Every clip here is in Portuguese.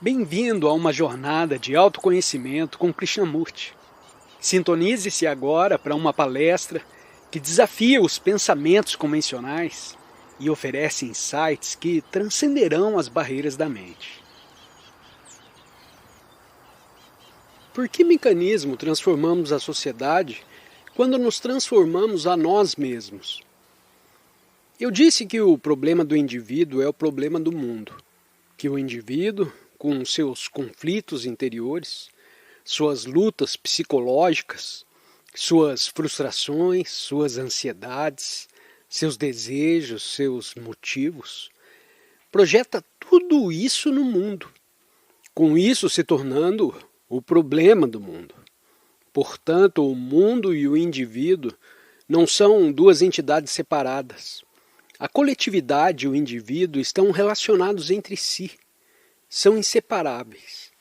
Bem-vindo a uma jornada de autoconhecimento com Krishnamurti. Sintonize-se agora para uma palestra que desafia os pensamentos convencionais e oferece insights que transcenderão as barreiras da mente. Por que mecanismo transformamos a sociedade quando nos transformamos a nós mesmos? Eu disse que o problema do indivíduo é o problema do mundo, que o indivíduo, com seus conflitos interiores, suas lutas psicológicas, suas frustrações, suas ansiedades, seus desejos, seus motivos, projeta tudo isso no mundo, com isso se tornando o problema do mundo. Portanto, o mundo e o indivíduo não são duas entidades separadas. A coletividade e o indivíduo estão relacionados entre si. São inseparáveis.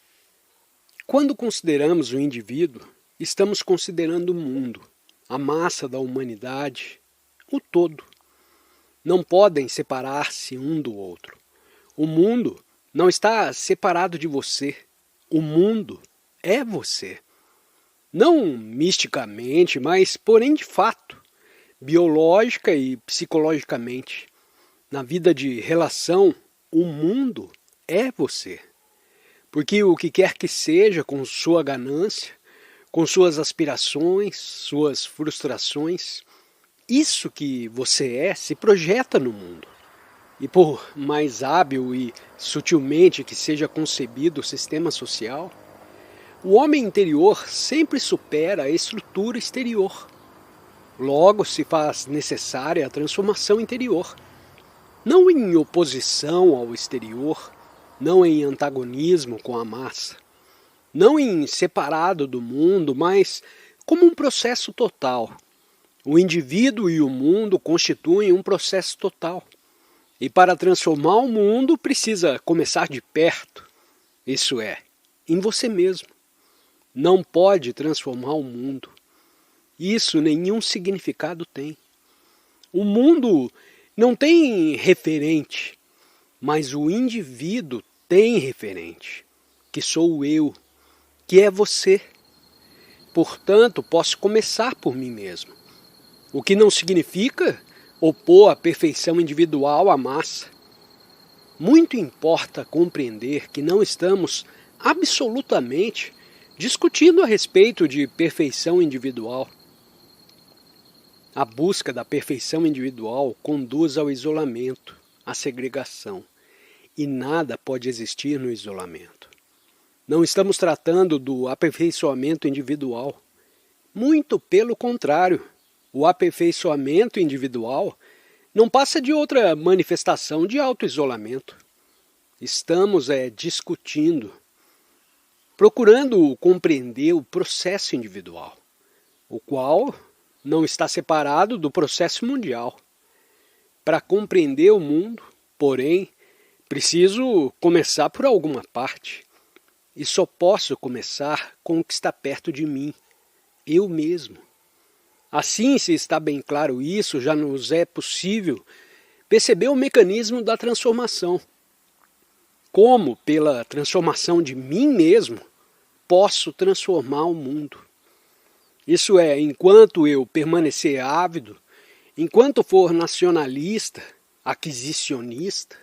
Quando consideramos o indivíduo, estamos considerando o mundo, a massa da humanidade, o todo. Não podem separar-se um do outro. O mundo não está separado de você. O mundo é você. Não misticamente, mas porém de fato, biológica e psicologicamente. Na vida de relação, o mundo é você. Porque o que quer que seja, com sua ganância, com suas aspirações, suas frustrações, isso que você é se projeta no mundo. E por mais hábil e sutilmente que seja concebido o sistema social, o homem interior sempre supera a estrutura exterior. Logo se faz necessária a transformação interior, não em oposição ao exterior, não em antagonismo com a massa, não em separado do mundo, mas como um processo total. O indivíduo e o mundo constituem um processo total. E para transformar o mundo precisa começar de perto, isso é, em você mesmo. Não pode transformar o mundo. Isso nenhum significado tem. O mundo não tem referente, mas o indivíduo tem referente, que sou eu, que é você. Portanto, posso começar por mim mesmo, o que não significa opor a perfeição individual à massa. Muito importa compreender que não estamos absolutamente discutindo a respeito de perfeição individual. A busca da perfeição individual conduz ao isolamento, à segregação. E nada pode existir no isolamento. Não estamos tratando do aperfeiçoamento individual. Muito pelo contrário, o aperfeiçoamento individual não passa de outra manifestação de autoisolamento. Estamos discutindo, procurando compreender o processo individual, o qual não está separado do processo mundial. Para compreender o mundo, porém, preciso começar por alguma parte. E só posso começar com o que está perto de mim, eu mesmo. Assim, se está bem claro isso, já nos é possível perceber o mecanismo da transformação. Como, pela transformação de mim mesmo, posso transformar o mundo. Isso é, enquanto eu permanecer ávido, enquanto for nacionalista, aquisicionista,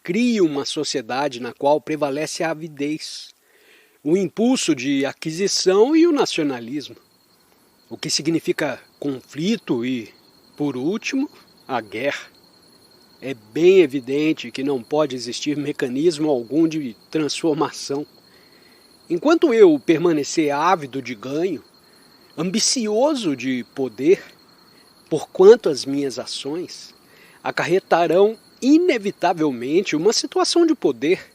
crie uma sociedade na qual prevalece a avidez, o impulso de aquisição e o nacionalismo, o que significa conflito e, por último, a guerra. É bem evidente que não pode existir mecanismo algum de transformação. Enquanto eu permanecer ávido de ganho, ambicioso de poder, porquanto as minhas ações acarretarão inevitavelmente uma situação de poder,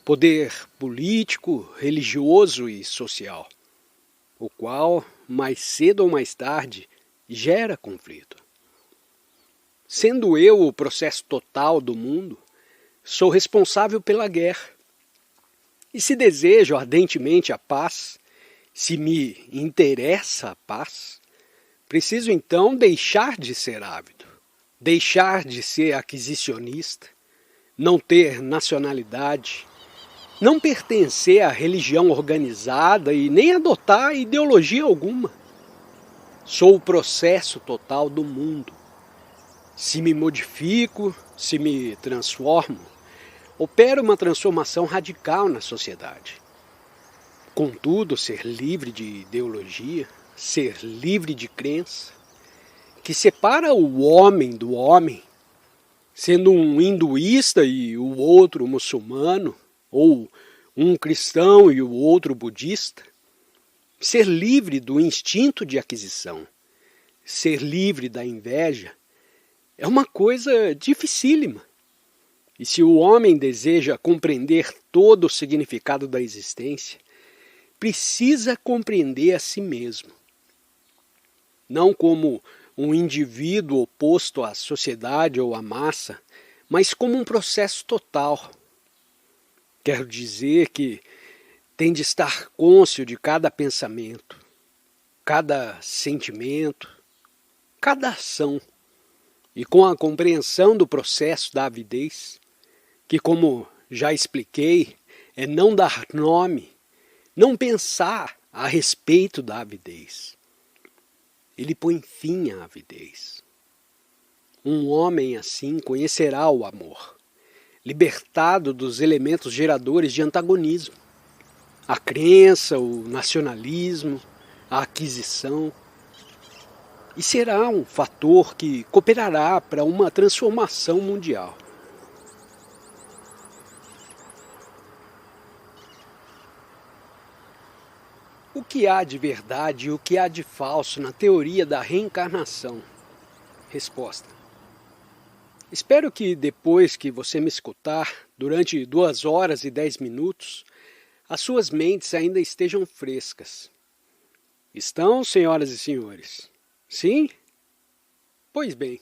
poder político, religioso e social, o qual, mais cedo ou mais tarde, gera conflito. Sendo eu o processo total do mundo, sou responsável pela guerra. E se desejo ardentemente a paz, se me interessa a paz, preciso então deixar de ser ávido, deixar de ser aquisicionista, não ter nacionalidade, não pertencer à religião organizada e nem adotar ideologia alguma. Sou o processo total do mundo. Se me modifico, se me transformo, opero uma transformação radical na sociedade. Contudo, ser livre de ideologia, ser livre de crença, que separa o homem do homem, sendo um hinduísta e o outro muçulmano, ou um cristão e o outro budista, ser livre do instinto de aquisição, ser livre da inveja, é uma coisa dificílima. E se o homem deseja compreender todo o significado da existência, precisa compreender a si mesmo. Não como um indivíduo oposto à sociedade ou à massa, mas como um processo total. Quero dizer que tem de estar cônscio de cada pensamento, cada sentimento, cada ação, e com a compreensão do processo da avidez, que, como já expliquei, é não dar nome, não pensar a respeito da avidez. Ele põe fim à avidez. Um homem assim conhecerá o amor, libertado dos elementos geradores de antagonismo, a crença, o nacionalismo, a aquisição, e será um fator que cooperará para uma transformação mundial. O que há de verdade e o que há de falso na teoria da reencarnação? Resposta. Espero que depois que você me escutar, durante 2 horas e 10 minutos, as suas mentes ainda estejam frescas. Estão, senhoras e senhores? Sim? Pois bem,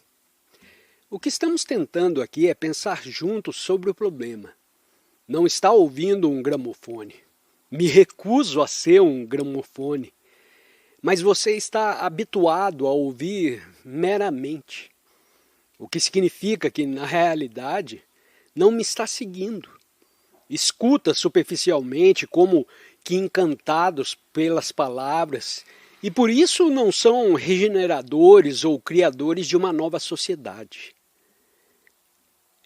o que estamos tentando aqui é pensar juntos sobre o problema. Não está ouvindo um gramofone. Me recuso a ser um gramofone. Mas você está habituado a ouvir meramente. O que significa que, na realidade, não me está seguindo. Escuta superficialmente, como que encantados pelas palavras, e por isso não são regeneradores ou criadores de uma nova sociedade.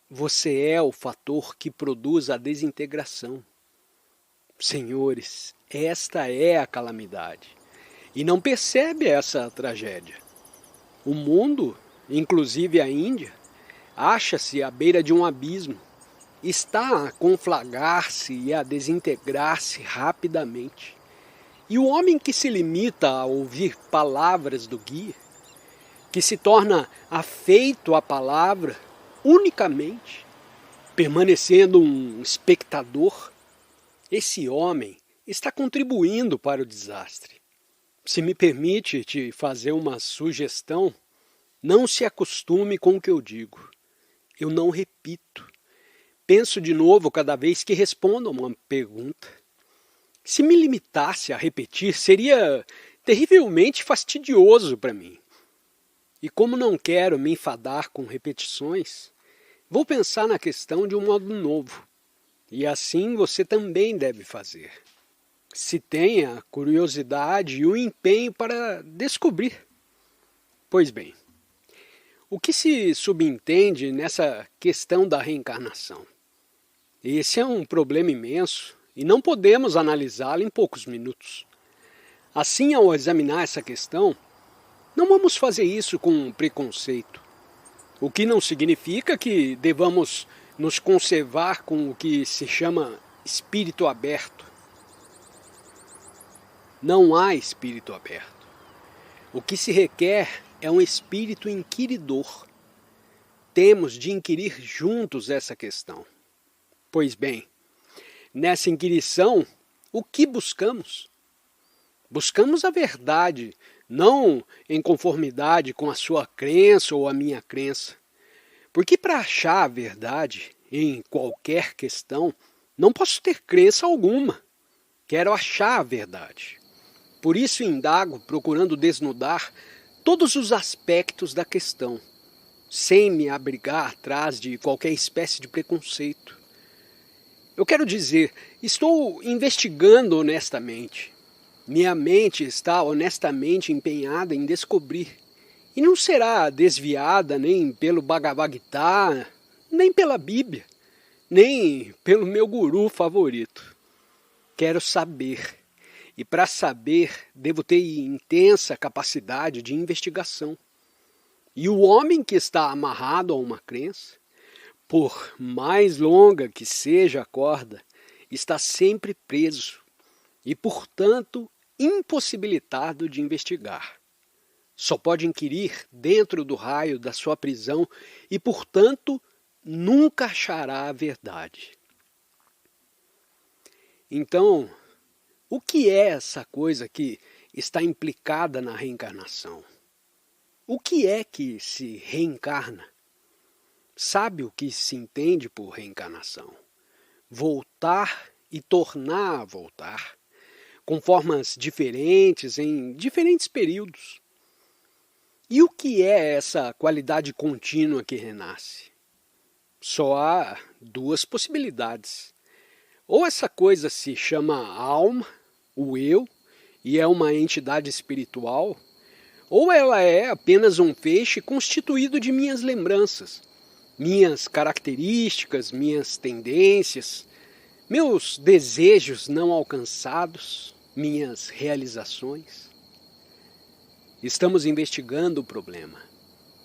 Você é o fator que produz a desintegração. Senhores, esta é a calamidade. E não percebe essa tragédia. O mundo, inclusive a Índia, acha-se à beira de um abismo. Está a conflagrar-se e a desintegrar-se rapidamente. E o homem que se limita a ouvir palavras do guia, que se torna afeito à palavra unicamente, permanecendo um espectador, esse homem está contribuindo para o desastre. Se me permite te fazer uma sugestão, não se acostume com o que eu digo. Eu não repito. Penso de novo cada vez que respondo a uma pergunta. Se me limitasse a repetir, seria terrivelmente fastidioso para mim. E como não quero me enfadar com repetições, vou pensar na questão de um modo novo. E assim você também deve fazer. Se tem a curiosidade e o empenho para descobrir. Pois bem, o que se subentende nessa questão da reencarnação? Esse é um problema imenso e não podemos analisá-lo em poucos minutos. Assim, ao examinar essa questão, não vamos fazer isso com preconceito, o que não significa que devamos nos conservar com o que se chama espírito aberto. Não há espírito aberto. O que se requer é um espírito inquiridor. Temos de inquirir juntos essa questão. Pois bem, nessa inquirição, o que buscamos? Buscamos a verdade, não em conformidade com a sua crença ou a minha crença. Porque para achar a verdade em qualquer questão, não posso ter crença alguma. Quero achar a verdade. Por isso indago, procurando desnudar todos os aspectos da questão, sem me abrigar atrás de qualquer espécie de preconceito. Eu quero dizer, estou investigando honestamente. Minha mente está honestamente empenhada em descobrir. E não será desviada nem pelo Bhagavad Gita, nem pela Bíblia, nem pelo meu guru favorito. Quero saber. E para saber, devo ter intensa capacidade de investigação. E o homem que está amarrado a uma crença, por mais longa que seja a corda, está sempre preso e, portanto, impossibilitado de investigar. Só pode inquirir dentro do raio da sua prisão e, portanto, nunca achará a verdade. Então, o que é essa coisa que está implicada na reencarnação? O que é que se reencarna? Sabe o que se entende por reencarnação? Voltar e tornar a voltar, com formas diferentes em diferentes períodos. E o que é essa qualidade contínua que renasce? Só há duas possibilidades. Ou essa coisa se chama alma, o eu, e é uma entidade espiritual, ou ela é apenas um feixe constituído de minhas lembranças, minhas características, minhas tendências, meus desejos não alcançados, minhas realizações. Estamos investigando o problema.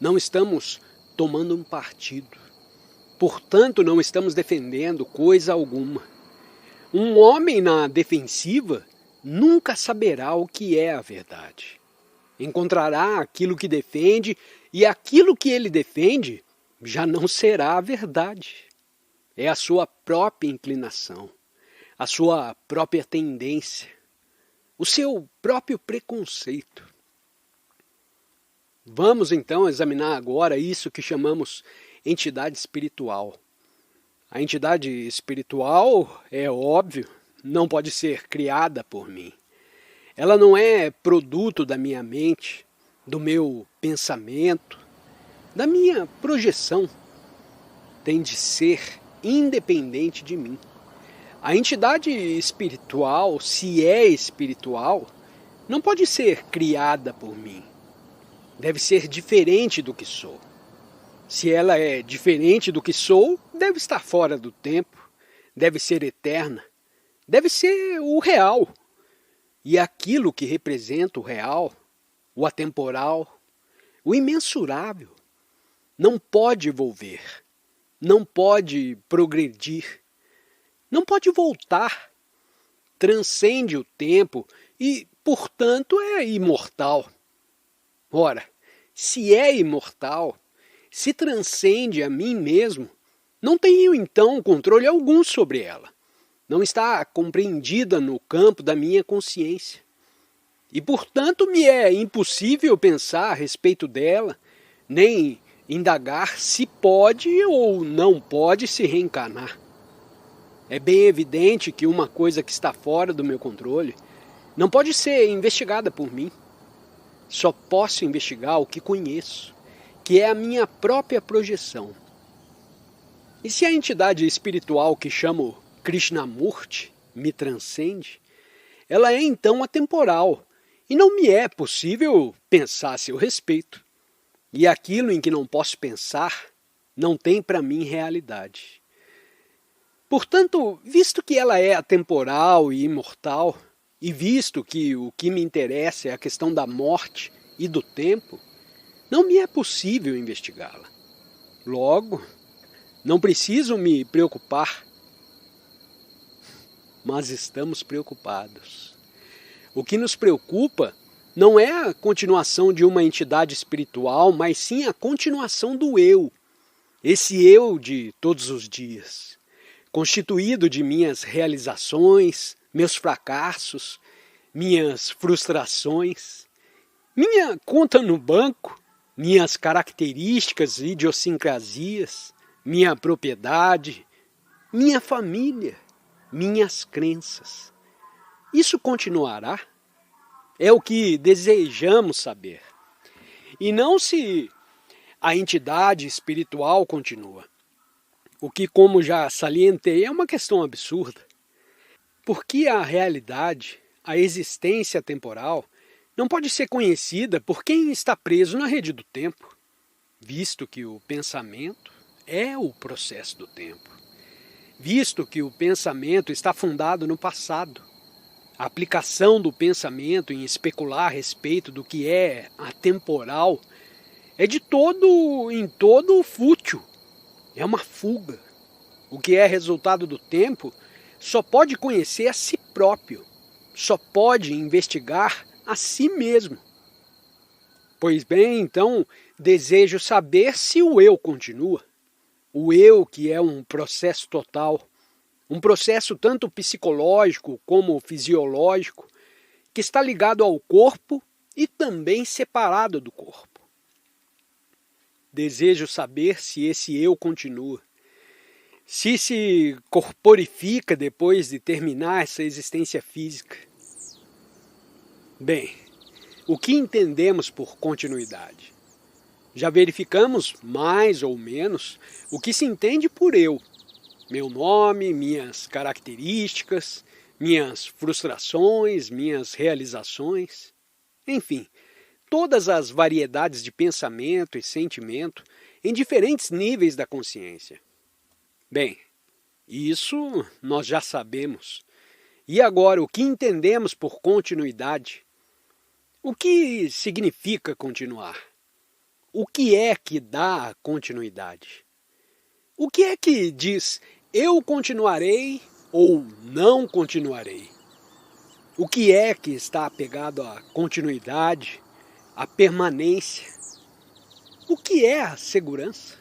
Não estamos tomando um partido. Portanto, não estamos defendendo coisa alguma. Um homem na defensiva nunca saberá o que é a verdade. Encontrará aquilo que defende e aquilo que ele defende já não será a verdade. É a sua própria inclinação, a sua própria tendência, o seu próprio preconceito. Vamos então examinar agora isso que chamamos entidade espiritual. A entidade espiritual, é óbvio, não pode ser criada por mim. Ela não é produto da minha mente, do meu pensamento, da minha projeção. Tem de ser independente de mim. A entidade espiritual, se é espiritual, não pode ser criada por mim. Deve ser diferente do que sou. Se ela é diferente do que sou, deve estar fora do tempo, deve ser eterna, deve ser o real. E aquilo que representa o real, o atemporal, o imensurável, não pode evolver, não pode progredir, não pode voltar, transcende o tempo e, portanto, é imortal. Ora, se é imortal, se transcende a mim mesmo, não tenho então controle algum sobre ela. Não está compreendida no campo da minha consciência. E, portanto, me é impossível pensar a respeito dela, nem indagar se pode ou não pode se reencarnar. É bem evidente que uma coisa que está fora do meu controle não pode ser investigada por mim. Só posso investigar o que conheço, que é a minha própria projeção. E se a entidade espiritual que chamo Krishnamurti me transcende, ela é então atemporal e não me é possível pensar a seu respeito. E aquilo em que não posso pensar não tem para mim realidade. Portanto, visto que ela é atemporal e imortal, e visto que o que me interessa é a questão da morte e do tempo, não me é possível investigá-la. Logo, não preciso me preocupar, mas estamos preocupados. O que nos preocupa não é a continuação de uma entidade espiritual, mas sim a continuação do eu, esse eu de todos os dias, constituído de minhas realizações, meus fracassos, minhas frustrações, minha conta no banco, minhas características e idiosincrasias, minha propriedade, minha família, minhas crenças. Isso continuará? É o que desejamos saber. E não se a entidade espiritual continua. O que, como já salientei, é uma questão absurda. Porque a realidade, a existência temporal, não pode ser conhecida por quem está preso na rede do tempo, visto que o pensamento é o processo do tempo, visto que o pensamento está fundado no passado. A aplicação do pensamento em especular a respeito do que é atemporal é em todo fútil. É uma fuga. O que é resultado do tempo só pode conhecer a si próprio, só pode investigar a si mesmo. Pois bem, então, desejo saber se o eu continua. O eu que é um processo total, um processo tanto psicológico como fisiológico, que está ligado ao corpo e também separado do corpo. Desejo saber se esse eu continua, se corporifica depois de terminar essa existência física. Bem, o que entendemos por continuidade? Já verificamos, mais ou menos, o que se entende por eu. Meu nome, minhas características, minhas frustrações, minhas realizações, enfim, todas as variedades de pensamento e sentimento em diferentes níveis da consciência. Bem, isso nós já sabemos. E agora, o que entendemos por continuidade? O que significa continuar? O que é que dá continuidade? O que é que diz eu continuarei ou não continuarei? O que é que está apegado à continuidade, à permanência? O que é a segurança?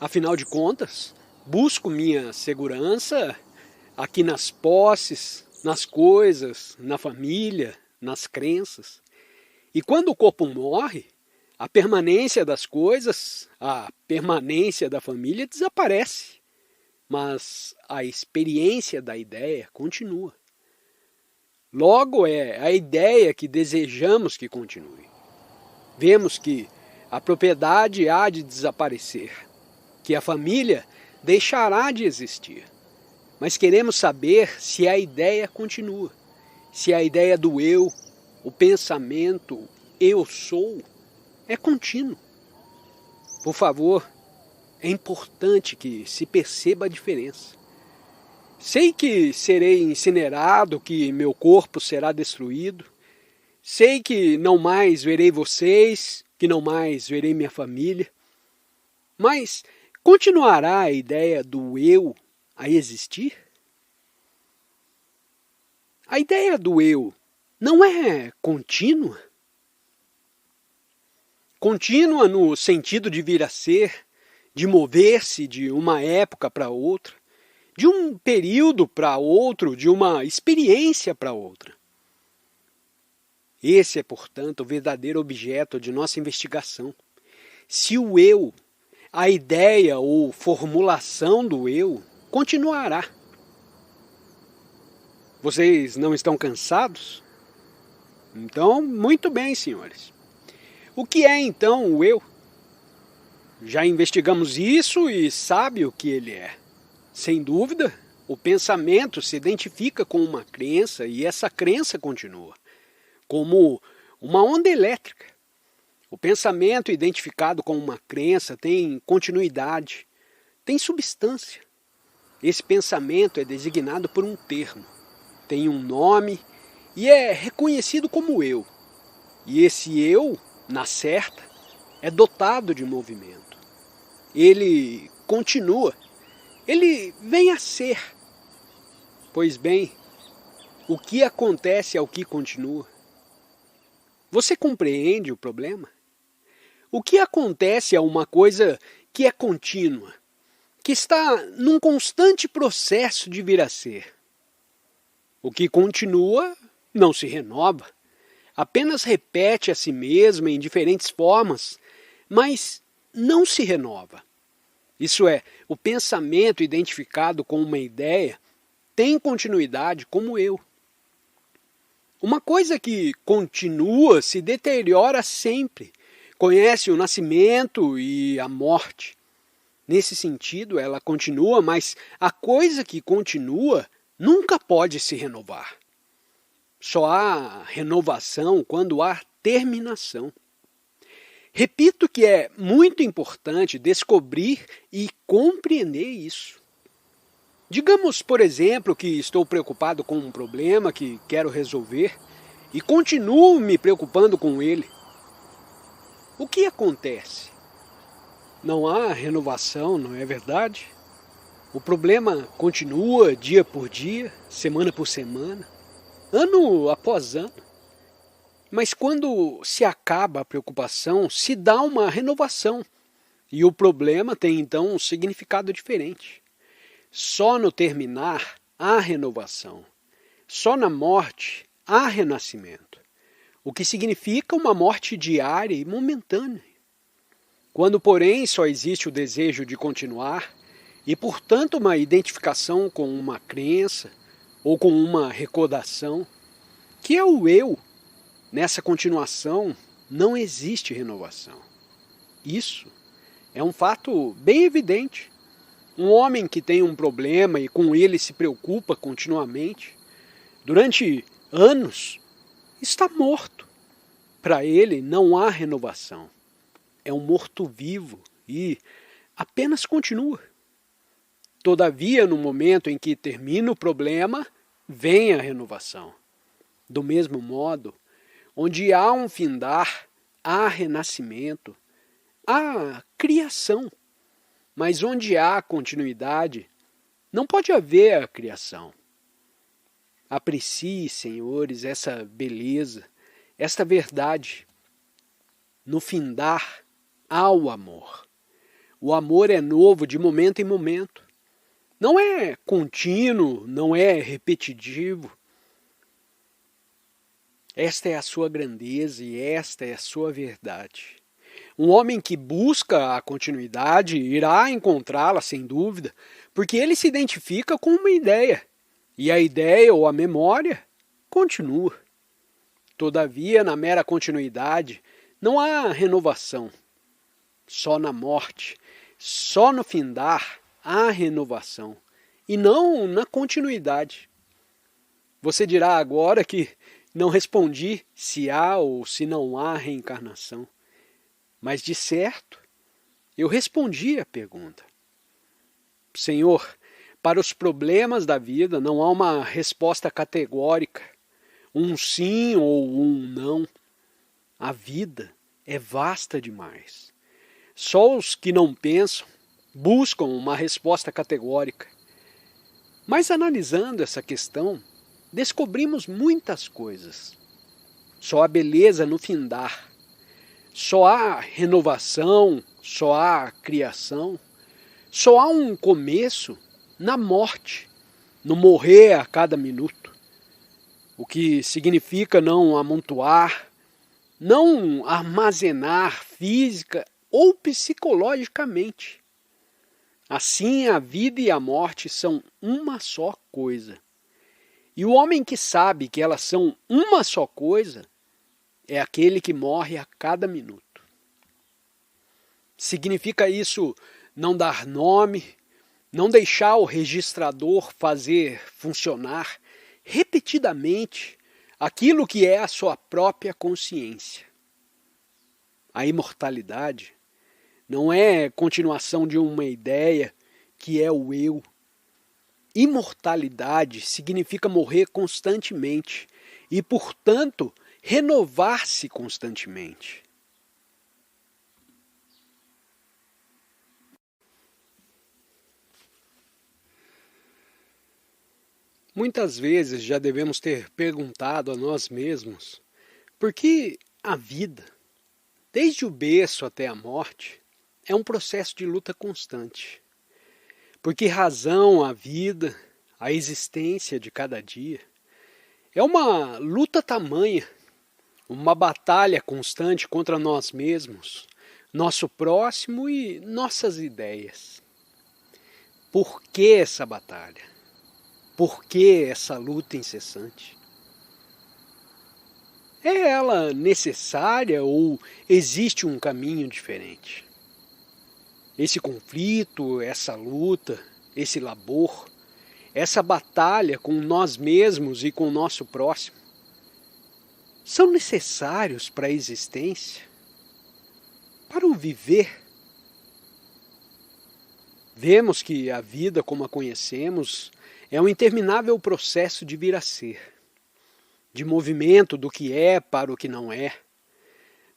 Afinal de contas, busco minha segurança aqui nas posses, nas coisas, na família, nas crenças. E quando o corpo morre, a permanência das coisas, a permanência da família desaparece. Mas a experiência da ideia continua. Logo é a ideia que desejamos que continue. Vemos que a propriedade há de desaparecer, que a família deixará de existir. Mas queremos saber se a ideia continua, se a ideia do eu, o pensamento eu sou, é contínuo. Por favor, é importante que se perceba a diferença. Sei que serei incinerado, que meu corpo será destruído. Sei que não mais verei vocês, que não mais verei minha família. Mas continuará a ideia do eu a existir? A ideia do eu não é contínua? Contínua no sentido de vir a ser, de mover-se de uma época para outra, de um período para outro, de uma experiência para outra. Esse é, portanto, o verdadeiro objeto de nossa investigação. Se o eu, a ideia ou formulação do eu, continuará. Vocês não estão cansados? Então, muito bem, senhores. O que é, então, o eu? Já investigamos isso e sabe o que ele é. Sem dúvida, o pensamento se identifica com uma crença e essa crença continua, como uma onda elétrica. O pensamento identificado com uma crença tem continuidade, tem substância. Esse pensamento é designado por um termo, tem um nome e é reconhecido como eu. E esse eu, na certa, é dotado de movimento. Ele continua, ele vem a ser. Pois bem, o que acontece ao que continua? Você compreende o problema? O que acontece a uma coisa que é contínua, que está num constante processo de vir a ser? O que continua não se renova, apenas repete a si mesma em diferentes formas, mas não se renova. Isso é, o pensamento identificado com uma ideia tem continuidade como eu. Uma coisa que continua se deteriora sempre, conhece o nascimento e a morte. Nesse sentido, ela continua, mas a coisa que continua nunca pode se renovar. Só há renovação quando há terminação. Repito que é muito importante descobrir e compreender isso. Digamos, por exemplo, que estou preocupado com um problema que quero resolver e continuo me preocupando com ele. O que acontece? Não há renovação, não é verdade? O problema continua dia por dia, semana por semana, ano após ano. Mas quando se acaba a preocupação, se dá uma renovação. E o problema tem então um significado diferente. Só no terminar há renovação. Só na morte há renascimento. O que significa uma morte diária e momentânea. Quando, porém, só existe o desejo de continuar e, portanto, uma identificação com uma crença ou com uma recordação, que é o eu, nessa continuação não existe renovação. Isso é um fato bem evidente. Um homem que tem um problema e com ele se preocupa continuamente, durante anos, está morto. Para ele não há renovação. É um morto-vivo e apenas continua. Todavia, no momento em que termina o problema, vem a renovação. Do mesmo modo, onde há um findar, há renascimento, há criação. Mas onde há continuidade, não pode haver a criação. Aprecie, senhores, essa beleza, esta verdade. No findar, há o amor. O amor é novo de momento em momento. Não é contínuo, não é repetitivo. Esta é a sua grandeza e esta é a sua verdade. Um homem que busca a continuidade irá encontrá-la, sem dúvida, porque ele se identifica com uma ideia, e a ideia ou a memória continua. Todavia, na mera continuidade, não há renovação. Só na morte, só no findar, há renovação, e não na continuidade. Você dirá agora que não respondi se há ou se não há reencarnação. Mas, de certo, eu respondi a pergunta. Senhor, para os problemas da vida não há uma resposta categórica, um sim ou um não. A vida é vasta demais. Só os que não pensam buscam uma resposta categórica. Mas analisando essa questão, descobrimos muitas coisas. Só há beleza no findar. Só há renovação, só há criação, só há um começo na morte, no morrer a cada minuto. O que significa não amontoar, não armazenar física ou psicologicamente. Assim, a vida e a morte são uma só coisa. E o homem que sabe que elas são uma só coisa, é aquele que morre a cada minuto. Significa isso não dar nome, não deixar o registrador fazer funcionar repetidamente aquilo que é a sua própria consciência. A imortalidade não é continuação de uma ideia que é o eu. Imortalidade significa morrer constantemente e, portanto, renovar-se constantemente. Muitas vezes já devemos ter perguntado a nós mesmos por que a vida, desde o berço até a morte, é um processo de luta constante. Por que razão a vida, a existência de cada dia, é uma luta tamanha, uma batalha constante contra nós mesmos, nosso próximo e nossas ideias. Por que essa batalha? Por que essa luta incessante? É ela necessária ou existe um caminho diferente? esse conflito, essa luta, esse labor, essa batalha com nós mesmos e com o nosso próximo, são necessários para a existência, para o viver. Vemos que a vida como a conhecemos é um interminável processo de vir a ser, de movimento do que é para o que não é,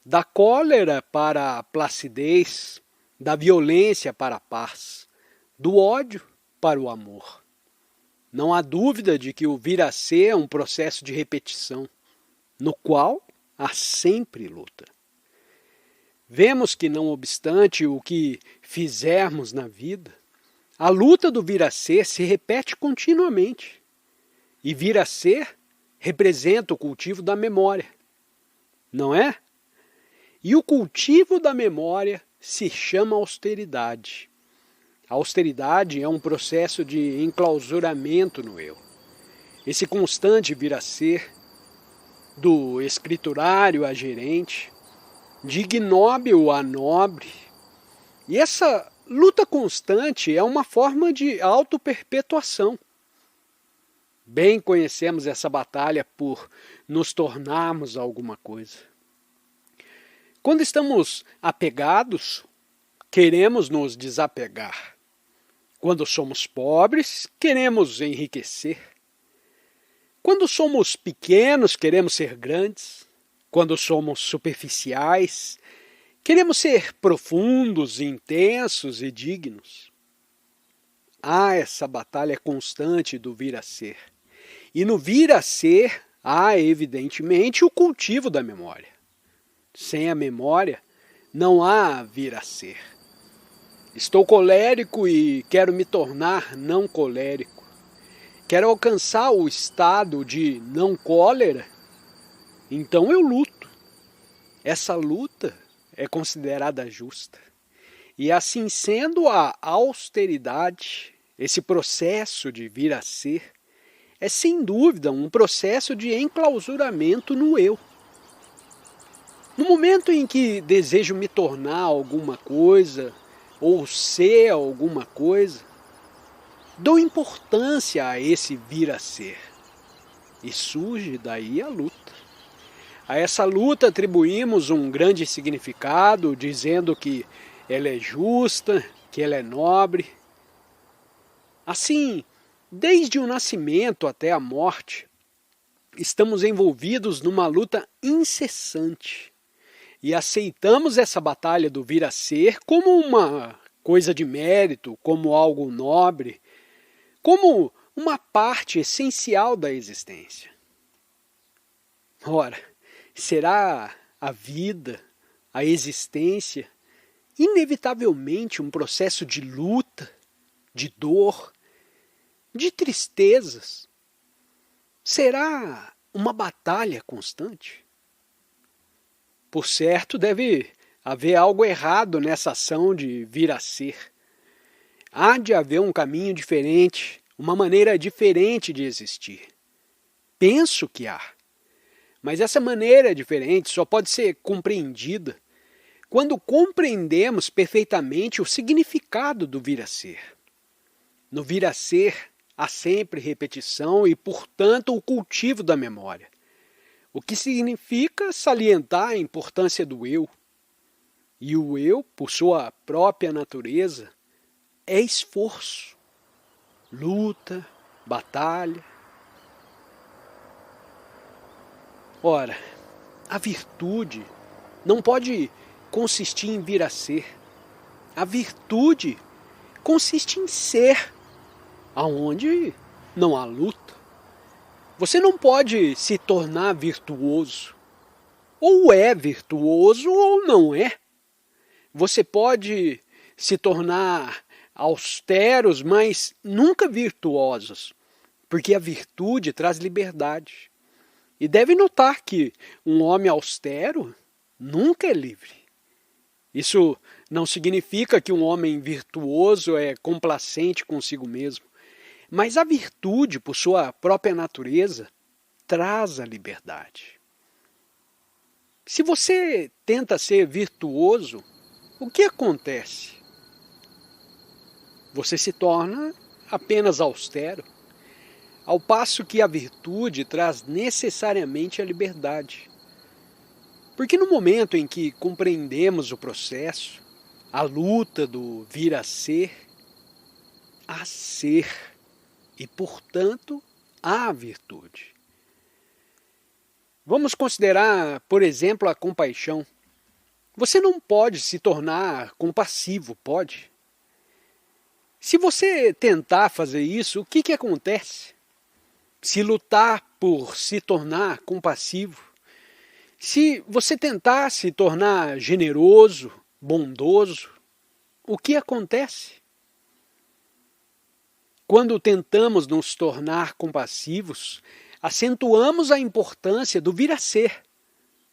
da cólera para a placidez, da violência para a paz, do ódio para o amor. Não há dúvida de que o vir a ser é um processo de repetição, no qual há sempre luta. Vemos que, não obstante o que fizermos na vida, a luta do vir a ser se repete continuamente. E vir a ser representa o cultivo da memória, não é? E o cultivo da memória se chama austeridade. A austeridade é um processo de enclausuramento no eu. Esse constante vir a ser, do escriturário a gerente, de ignóbil a nobre. E essa luta constante é uma forma de autoperpetuação. Bem conhecemos essa batalha por nos tornarmos alguma coisa. Quando estamos apegados, queremos nos desapegar. Quando somos pobres, queremos enriquecer. Quando somos pequenos, queremos ser grandes. Quando somos superficiais, queremos ser profundos, intensos e dignos. Há essa batalha constante do vir a ser. E no vir a ser, há evidentemente o cultivo da memória. Sem a memória, não há vir a ser. Estou colérico e quero me tornar não colérico. Quero alcançar o estado de não cólera, então eu luto. Essa luta é considerada justa. E assim sendo, a austeridade, esse processo de vir a ser, é sem dúvida um processo de enclausuramento no eu. No momento em que desejo me tornar alguma coisa, ou ser alguma coisa, dou importância a esse vir a ser. E surge daí a luta. A essa luta atribuímos um grande significado, dizendo que ela é justa, que ela é nobre. Assim, desde o nascimento até a morte, estamos envolvidos numa luta incessante. E aceitamos essa batalha do vir a ser como uma coisa de mérito, como algo nobre, como uma parte essencial da existência. Ora, será a vida, a existência, inevitavelmente um processo de luta, de dor, de tristezas? Será uma batalha constante? Por certo, deve haver algo errado nessa ação de vir a ser. Há de haver um caminho diferente, uma maneira diferente de existir. Penso que há. Mas essa maneira diferente só pode ser compreendida quando compreendemos perfeitamente o significado do vir a ser. No vir a ser, há sempre repetição e, portanto, o cultivo da memória. O que significa salientar a importância do eu. E o eu, por sua própria natureza, é esforço, luta, batalha. Ora, a virtude não pode consistir em vir a ser. A virtude consiste em ser, aonde não há luta. Você não pode se tornar virtuoso. Ou é virtuoso ou não é. Você pode se tornar austeros, mas nunca virtuosos, porque a virtude traz liberdade. E deve notar que um homem austero nunca é livre. Isso não significa que um homem virtuoso é complacente consigo mesmo. Mas a virtude, por sua própria natureza, traz a liberdade. Se você tenta ser virtuoso, o que acontece? você se torna apenas austero, ao passo que a virtude traz necessariamente a liberdade. Porque no momento em que compreendemos o processo, a luta do vir a ser e, portanto, a virtude. Vamos considerar, por exemplo, a compaixão. Você não pode se tornar compassivo, pode? Se você tentar fazer isso, o que acontece? Se lutar por se tornar compassivo, se você tentar se tornar generoso, bondoso, o que acontece? Quando tentamos nos tornar compassivos, acentuamos a importância do vir a ser,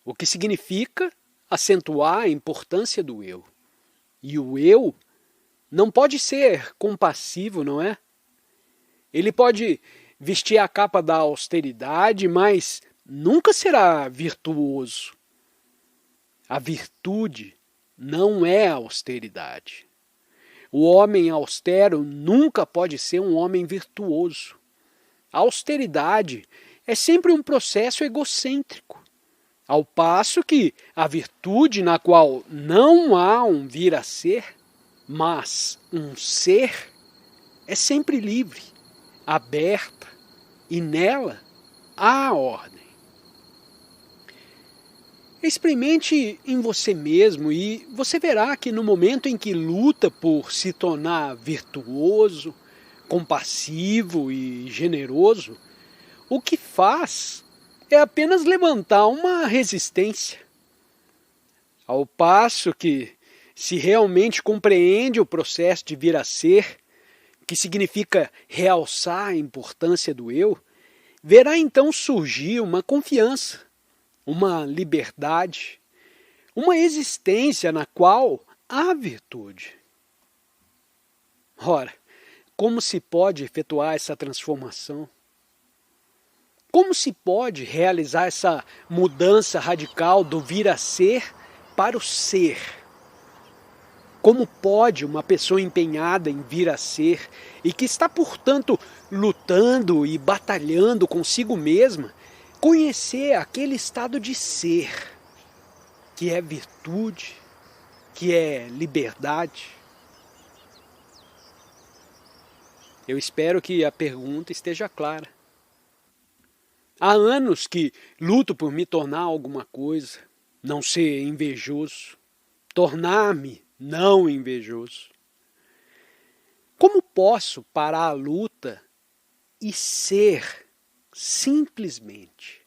o que significa acentuar a importância do eu. E o eu não pode ser compassivo, não é? Ele pode vestir a capa da austeridade, mas nunca será virtuoso. A virtude não é a austeridade. O homem austero nunca pode ser um homem virtuoso. A austeridade é sempre um processo egocêntrico, ao passo que a virtude na qual não há um vir a ser, mas um ser, é sempre livre, aberta, e nela há ordem. Experimente em você mesmo e você verá que no momento em que luta por se tornar virtuoso, compassivo e generoso, o que faz é apenas levantar uma resistência. Ao passo que, se realmente compreende o processo de vir a ser, que significa realçar a importância do eu, verá então surgir uma confiança, uma liberdade, uma existência na qual há virtude. Ora, como se pode efetuar essa transformação? Como se pode realizar essa mudança radical do vir a ser para o ser? Como pode uma pessoa empenhada em vir a ser e que está, portanto, lutando e batalhando consigo mesma, conhecer aquele estado de ser, que é virtude, que é liberdade? Eu espero que a pergunta esteja clara. Há anos que luto por me tornar alguma coisa, não ser invejoso, tornar-me não invejoso. Como posso parar a luta e ser simplesmente?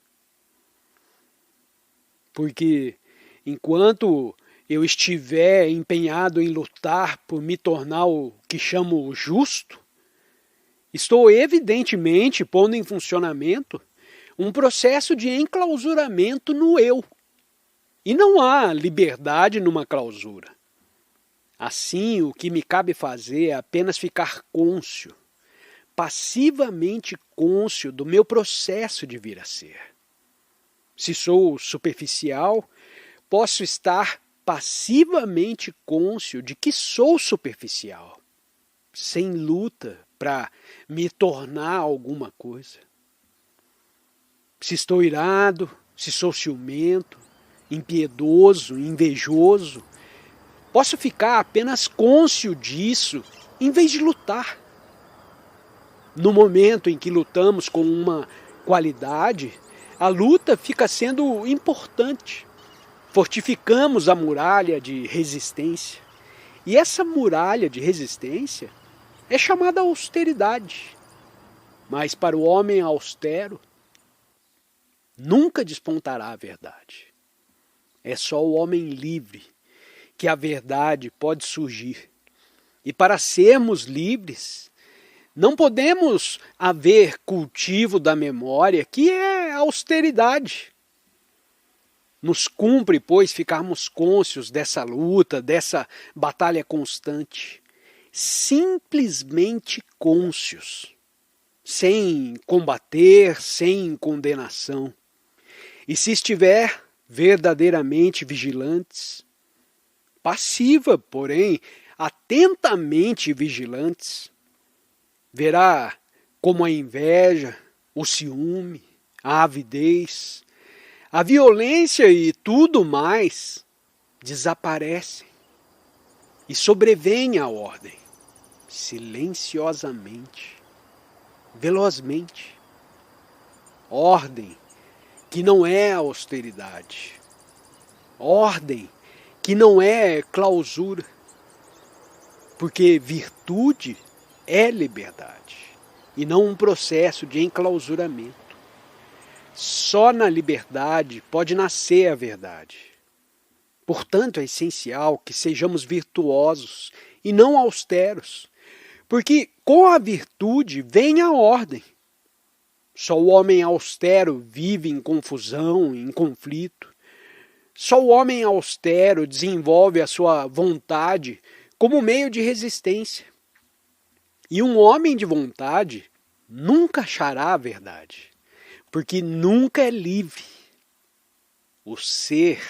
Porque enquanto eu estiver empenhado em lutar por me tornar o que chamo justo, estou evidentemente pondo em funcionamento um processo de enclausuramento no eu. E não há liberdade numa clausura. Assim, o que me cabe fazer é apenas ficar cônscio, passivamente cônscio do meu processo de vir a ser. Se sou superficial, posso estar passivamente cônscio de que sou superficial, sem luta para me tornar alguma coisa. Se estou irado, se sou ciumento, impiedoso, invejoso, posso ficar apenas cônscio disso em vez de lutar. No momento em que lutamos com uma qualidade, a luta fica sendo importante. Fortificamos a muralha de resistência. E essa muralha de resistência é chamada austeridade. Mas para o homem austero, nunca despontará a verdade. É só o homem livre que a verdade pode surgir. E para sermos livres, não podemos haver cultivo da memória, que é austeridade. Nos cumpre, pois, ficarmos cônscios dessa luta, dessa batalha constante. Simplesmente cônscios, sem combater, sem condenação. E se estiver verdadeiramente vigilantes, passiva, porém, atentamente vigilantes, verá como a inveja, o ciúme, a avidez, a violência e tudo mais desaparecem e sobrevém a ordem, silenciosamente, velozmente. Ordem que não é austeridade. Ordem que não é clausura. Porque virtude é liberdade e não um processo de enclausuramento. Só na liberdade pode nascer a verdade. Portanto, é essencial que sejamos virtuosos e não austeros, porque com a virtude vem a ordem. Só o homem austero vive em confusão, em conflito. Só o homem austero desenvolve a sua vontade como meio de resistência. E um homem de vontade nunca achará a verdade, porque nunca é livre. O ser,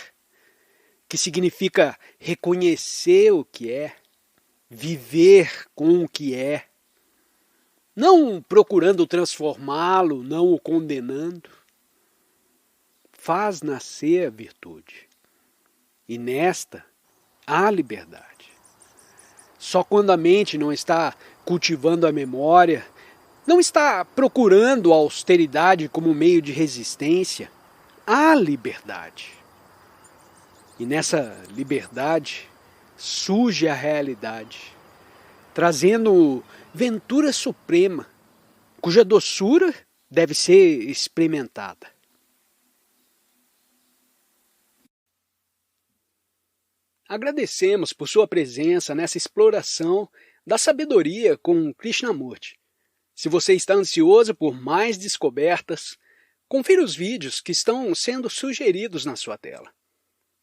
que significa reconhecer o que é, viver com o que é, não procurando transformá-lo, não o condenando, faz nascer a virtude. E nesta há liberdade. Só quando a mente não está cultivando a memória, não está procurando a austeridade como meio de resistência, há liberdade. E nessa liberdade surge a realidade, trazendo ventura suprema, cuja doçura deve ser experimentada. Agradecemos por sua presença nessa exploração da sabedoria com Krishnamurti. Se você está ansioso por mais descobertas, confira os vídeos que estão sendo sugeridos na sua tela.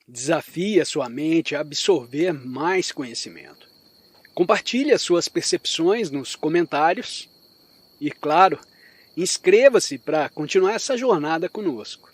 Desafie a sua mente a absorver mais conhecimento. Compartilhe as suas percepções nos comentários e, claro, inscreva-se para continuar essa jornada conosco.